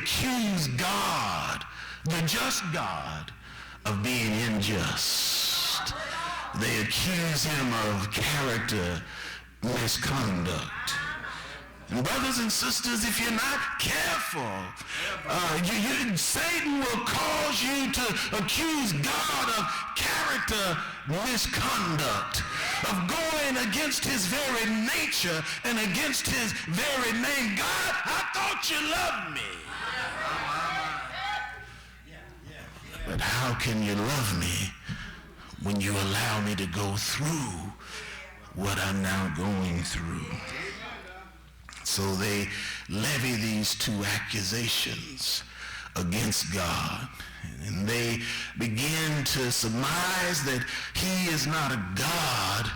accuse God, the just God, of being unjust. They accuse him of character misconduct. And brothers and sisters, if you're not careful, Satan will cause you to accuse God of character misconduct, of going against his very nature and against his very name. God, I thought you loved me. But how can you love me when you allow me to go through what I'm now going through? So they levy these two accusations against God, and they begin to surmise that he is not a God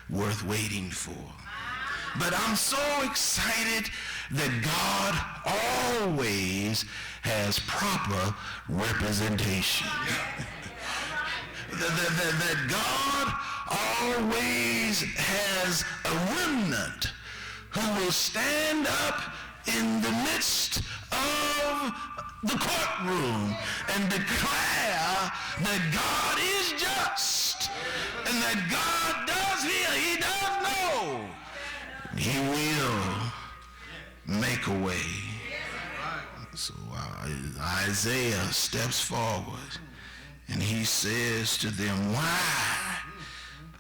worth waiting for. But I'm so excited that God always has proper representation. that God always has a remnant who will stand up in the midst of the courtroom and declare that God is just and that God does heal. He does know. He will make a way. So Isaiah steps forward and he says to them, why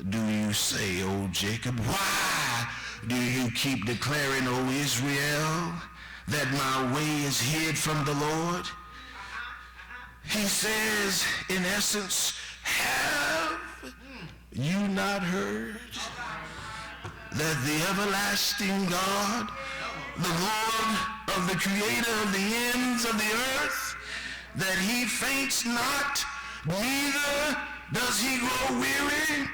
do you say, O Jacob, why do you keep declaring, O Israel, that my way is hid from the Lord? He says, in essence, have you not heard that the everlasting God, the Lord of the creator of the ends of the earth, that he faints not, neither does he grow weary?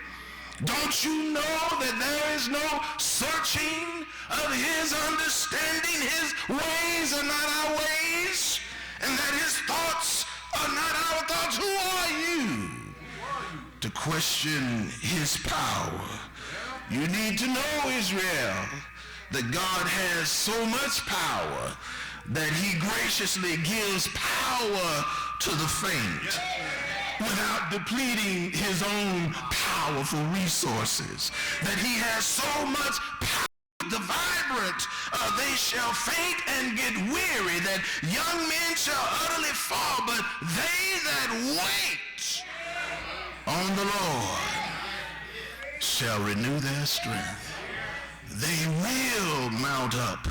Don't you know that there is no searching of his understanding? His ways are not our ways, and that his thoughts are not our thoughts. Who are you to question his power? You need to know, Israel, that God has so much power that he graciously gives power to the faint without depleting his own powerful resources. That he has so much power, the vibrant, they shall faint and get weary, that young men shall utterly fall, but they that wait on the Lord shall renew their strength. They will mount up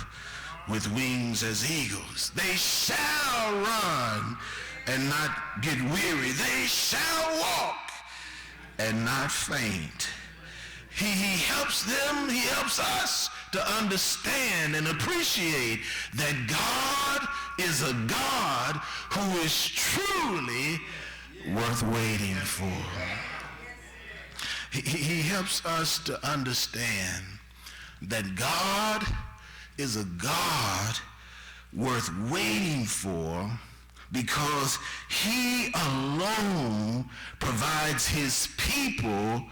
with wings as eagles. They shall run and not get weary. They shall walk and not faint. He helps them, he helps us to understand and appreciate that God is a God who is truly worth waiting for. He helps us to understand that God is a God worth waiting for because he alone provides his people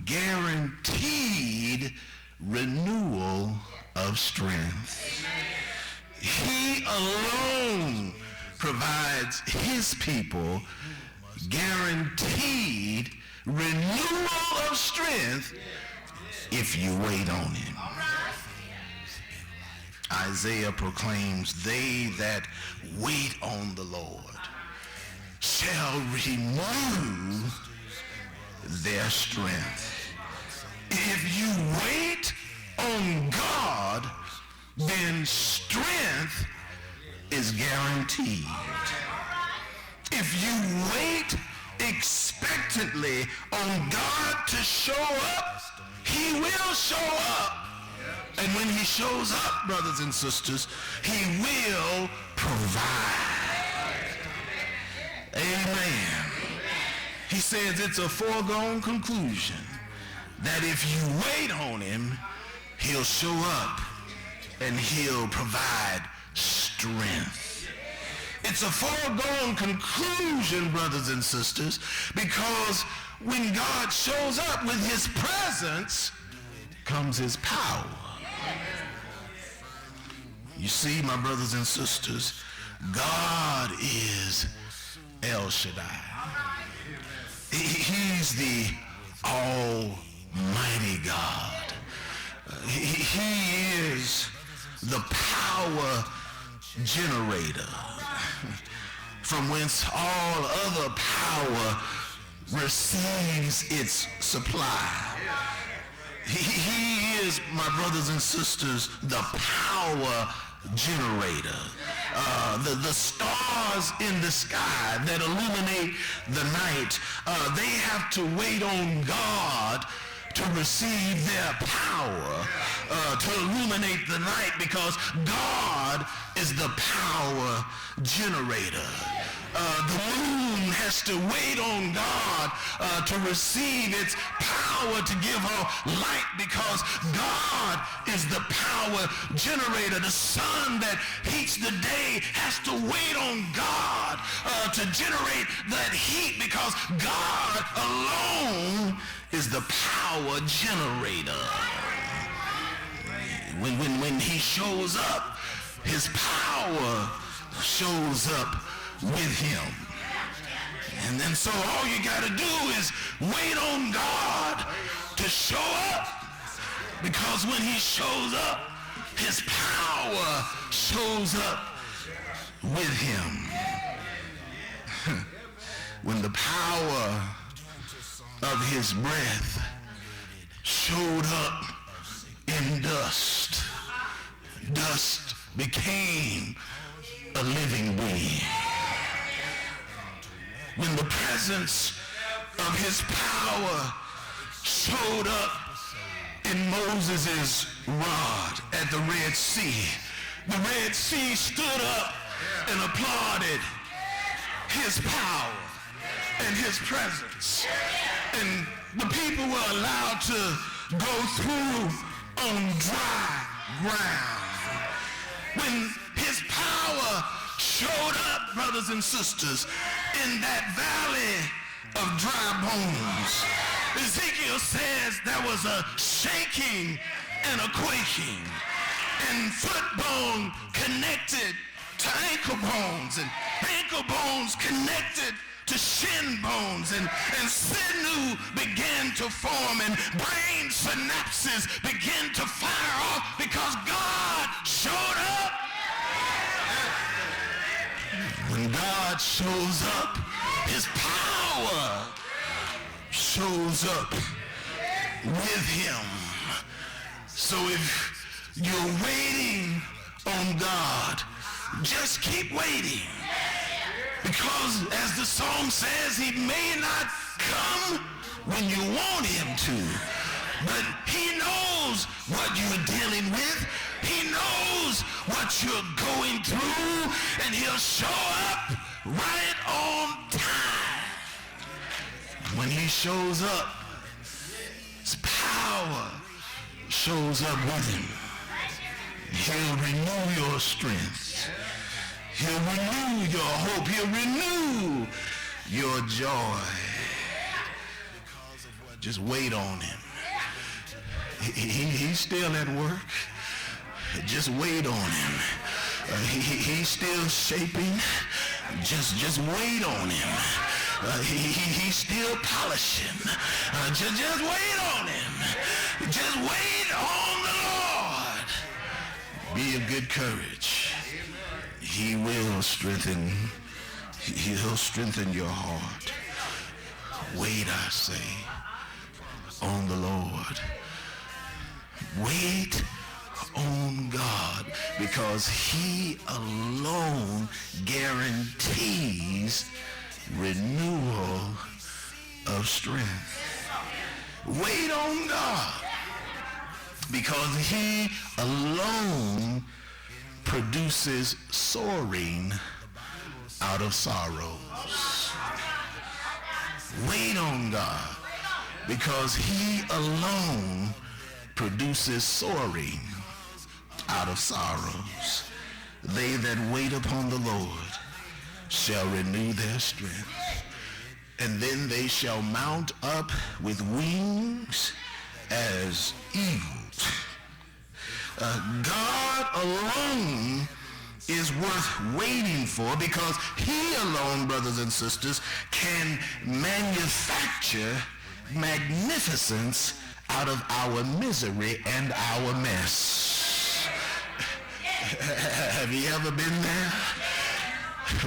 guaranteed renewal of strength. He alone provides his people guaranteed renewal of strength if you wait on him. Isaiah proclaims, they that wait on the Lord shall renew their strength. If you wait on God, then strength is guaranteed. If you wait expectantly on God to show up, he will show up. And when he shows up, brothers and sisters, he will provide. Amen. He says it's a foregone conclusion that if you wait on him, he'll show up and he'll provide strength. It's a foregone conclusion, brothers and sisters, because when God shows up with his presence comes his power. You see, my brothers and sisters, God is El Shaddai. He's the Almighty God. He is the power generator from whence all other power receives its supply. He is, my brothers and sisters, the power generator. The stars in the sky that illuminate the night, they have to wait on God to receive their power to illuminate the night, because God is the power generator. The moon has to wait on God to receive its power to give her light, because God is the power generator. The sun that heats the day has to wait on God to generate that heat, because God alone is the power generator. When he shows up, his power shows up with him. And then so all you got to do is wait on God to show up, because when he shows up, his power shows up with him. When the power of his breath showed up in dust, dust became a living being. When the presence of his power showed up in Moses' rod at the Red Sea, the Red Sea stood up and applauded his power and his presence. And the people were allowed to go through on dry ground. When his power showed up, brothers and sisters, in that valley of dry bones, Ezekiel says there was a shaking and a quaking, and foot bone connected to ankle bones, and ankle bones connected to shin bones, and sinew began to form, and brain synapses began to fire off, because God showed up. When God shows up, his power shows up with him. So if you're waiting on God, just keep waiting. Because as the song says, he may not come when you want him to, but he knows what you're dealing with. He knows what you're going through, and he'll show up right on time. When he shows up, his power shows up with him. He'll renew your strength. He'll renew your hope. He'll renew your joy. Just wait on him. He's still at work. Just wait on him. He's still shaping. Just wait on him. He's still polishing. Just wait on him. Just wait on the Lord. Be of good courage. He will strengthen. He'll strengthen your heart. Wait, I say, on the Lord. Wait on God, because he alone guarantees renewal of strength. Wait on God, because he alone produces soaring out of sorrows. Wait on God, because he alone produces soaring out of sorrows. They that wait upon the Lord shall renew their strength, and then they shall mount up with wings as eagles. God alone is worth waiting for, because he alone, brothers and sisters, can manufacture magnificence out of our misery and our mess. Have you ever been there?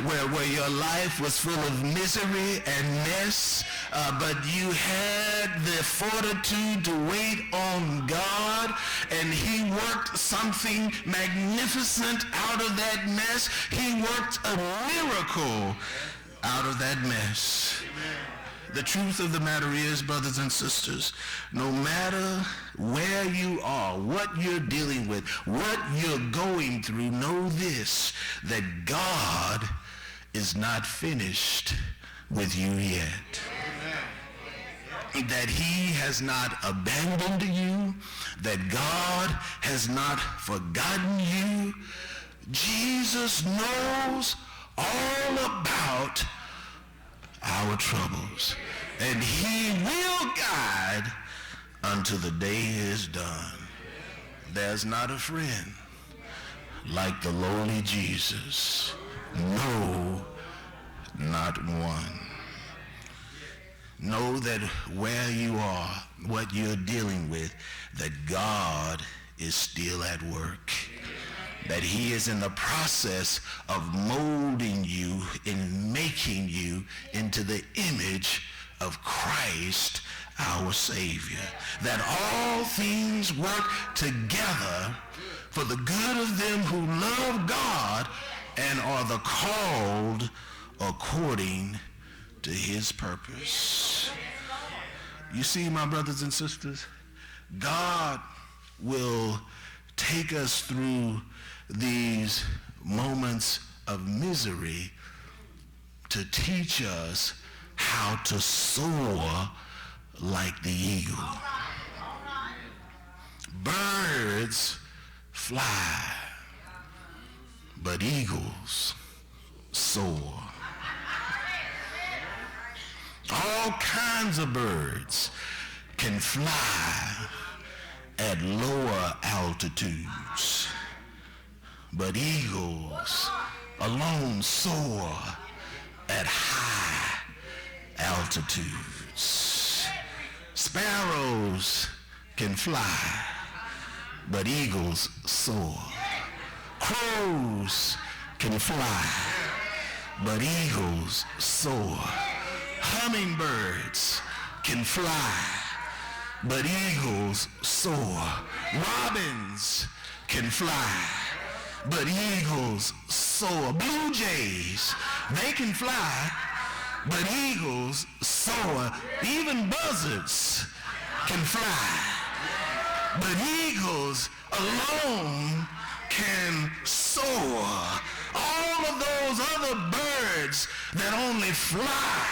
Where your life was full of misery and mess, but you had the fortitude to wait on God, and he worked something magnificent out of that mess. He worked a miracle out of that mess. The truth of the matter is, brothers and sisters, no matter where you are, what you're dealing with, what you're going through, know this, that God is not finished with you yet. That he has not abandoned you, that God has not forgotten you. Jesus knows all about our troubles, and he will guide until the day is done. There's not a friend like the lowly Jesus. No, not one. Know that where you are, what you're dealing with, that God is still at work. That he is in the process of molding you and making you into the image of Christ, our Savior. That all things work together for the good of them who love God and are the called according to his purpose. You see, my brothers and sisters, God will take us through these moments of misery to teach us how to soar like the eagle. Birds fly, but eagles soar. All kinds of birds can fly at lower altitudes, but eagles alone soar at high altitudes. Sparrows can fly, but eagles soar. Crows can fly, but eagles soar. Hummingbirds can fly, but eagles soar. Robins can fly, but eagles soar. Blue jays, they can fly, but eagles soar. Even buzzards can fly, but eagles alone can soar. All of those other birds that only fly,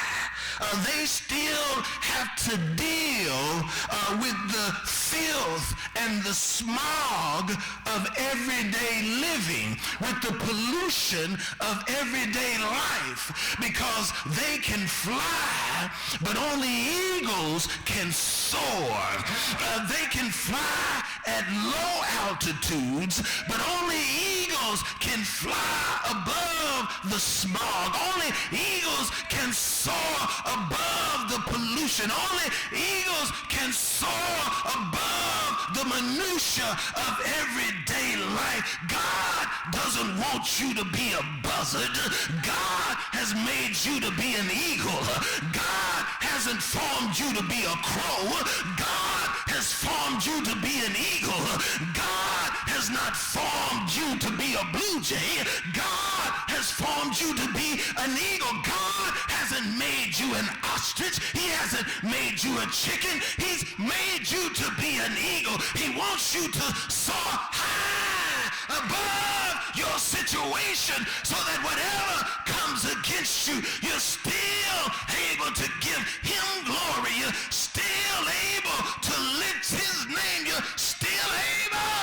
they still have to deal with the filth and the smog of everyday living, with the pollution of everyday life, because they can fly, but only eagles can soar. They can fly at low altitudes, but only eagles can fly above the smog. Only eagles can soar above the pollution. Only eagles can soar above the minutia of everyday life. God doesn't want you to be a buzzard. God has made you to be an eagle. God hasn't formed you to be a crow. God has formed you to be an eagle. God has not formed you to be a blue jay. God has formed you to be an eagle. God hasn't made you an ostrich. He hasn't made you a chicken. He's made you to be an eagle. He wants you to soar high above your situation, so that whatever comes against you, you're still able to give him glory. You're still able to lift his name. You're still able.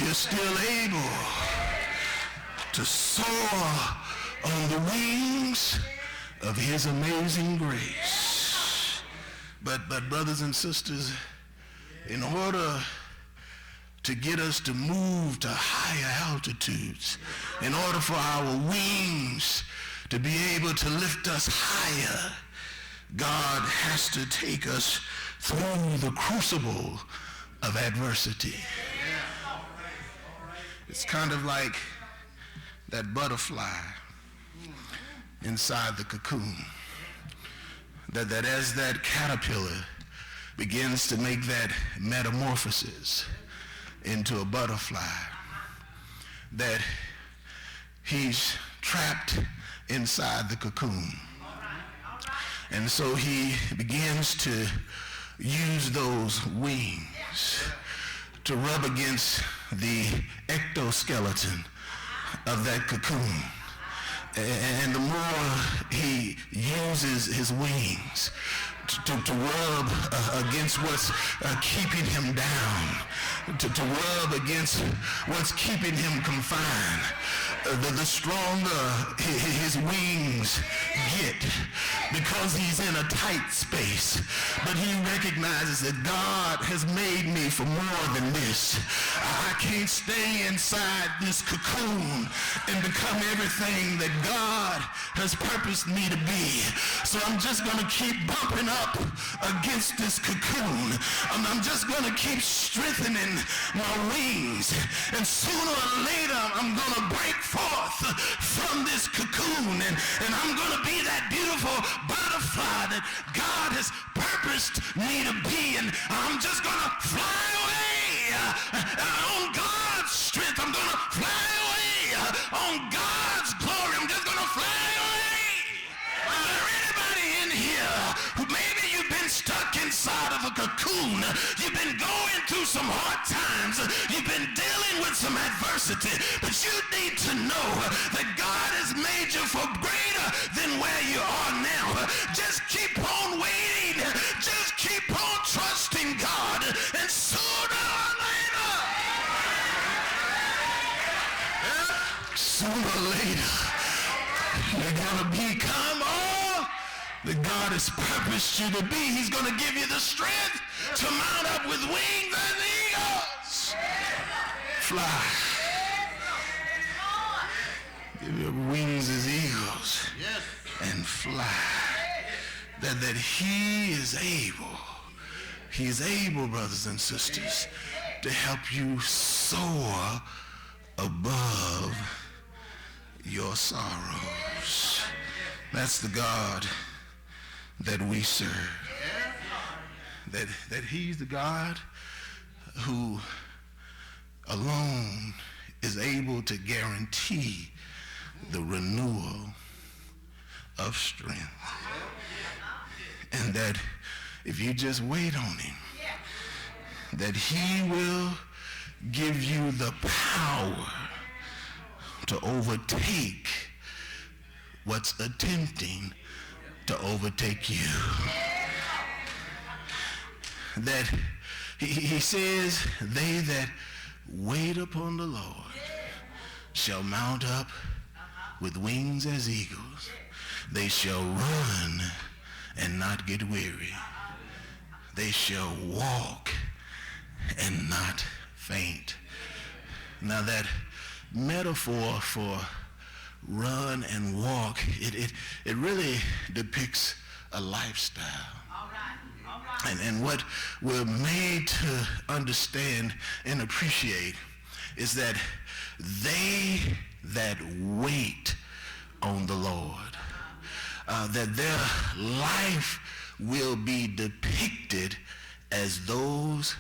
You're still able to soar on the wings of his amazing grace. But brothers and sisters, in order to get us to move to higher altitudes, in order for our wings to be able to lift us higher, God has to take us through the crucible of adversity. It's kind of like that butterfly inside the cocoon. That as that caterpillar begins to make that metamorphosis into a butterfly, that he's trapped inside the cocoon. And so he begins to use those wings to rub against the ectoskeleton of that cocoon. And the more he uses his wings to rub against what's keeping him down, to rub against what's keeping him confined, the stronger his wings get, because he's in a tight space. But he recognizes that God has made me for more than this. I can't stay inside this cocoon and become everything that God has purposed me to be. So I'm just going to keep bumping up against this cocoon. I'm just going to keep strengthening my wings. And sooner or later, I'm going to break forth from this cocoon. And I'm going to be that beautiful butterfly that God has purposed me to be. And I'm just going to fly away on God's strength. I'm going to fly away on God's glory. I'm just going to fly away. Is there anybody in here who maybe you've been stuck inside of a cocoon? You've been going through some hard times. You've been dealing with some adversity. But you need to know that God has made you for greater than where you are now. Just keep on waiting. Just keep on trusting God. And sooner or later, you're going to become all that God has purposed you to be. He's going to give you the strength to mount up with wings as eagles. Fly. Give your wings as eagles and fly. That he is able. He is able, brothers and sisters, to help you soar above your sorrows. That's the God that we serve. That he's the God who alone is able to guarantee the renewal of strength. And that if you just wait on him, that he will give you the power to overtake what's attempting to overtake you. That he says, they that wait upon the Lord shall mount up with wings as eagles. They shall run and not get weary. They shall walk and not faint. Now that metaphor for run and walk, it really depicts a lifestyle. All right. And what we're made to understand and appreciate is that they that wait on the Lord, that their life will be depicted as those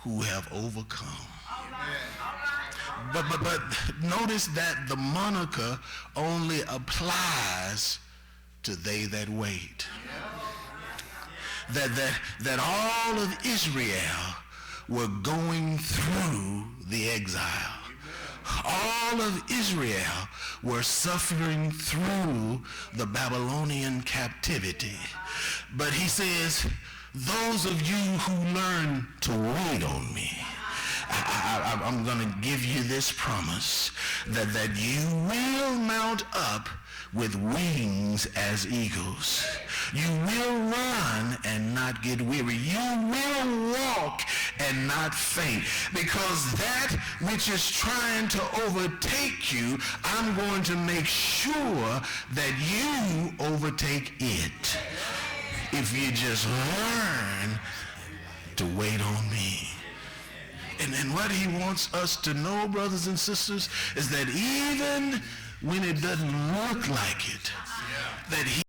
who have overcome. But notice that the moniker only applies to they that wait. That all of Israel were going through the exile. All of Israel were suffering through the Babylonian captivity. But he says, those of you who learn to wait on me, I'm going to give you this promise that you will mount up with wings as eagles. You will run and not get weary. You will walk and not faint, because that which is trying to overtake you, I'm going to make sure that you overtake it if you just learn to wait on me. And what he wants us to know, brothers and sisters, is that even when it doesn't look like it, that he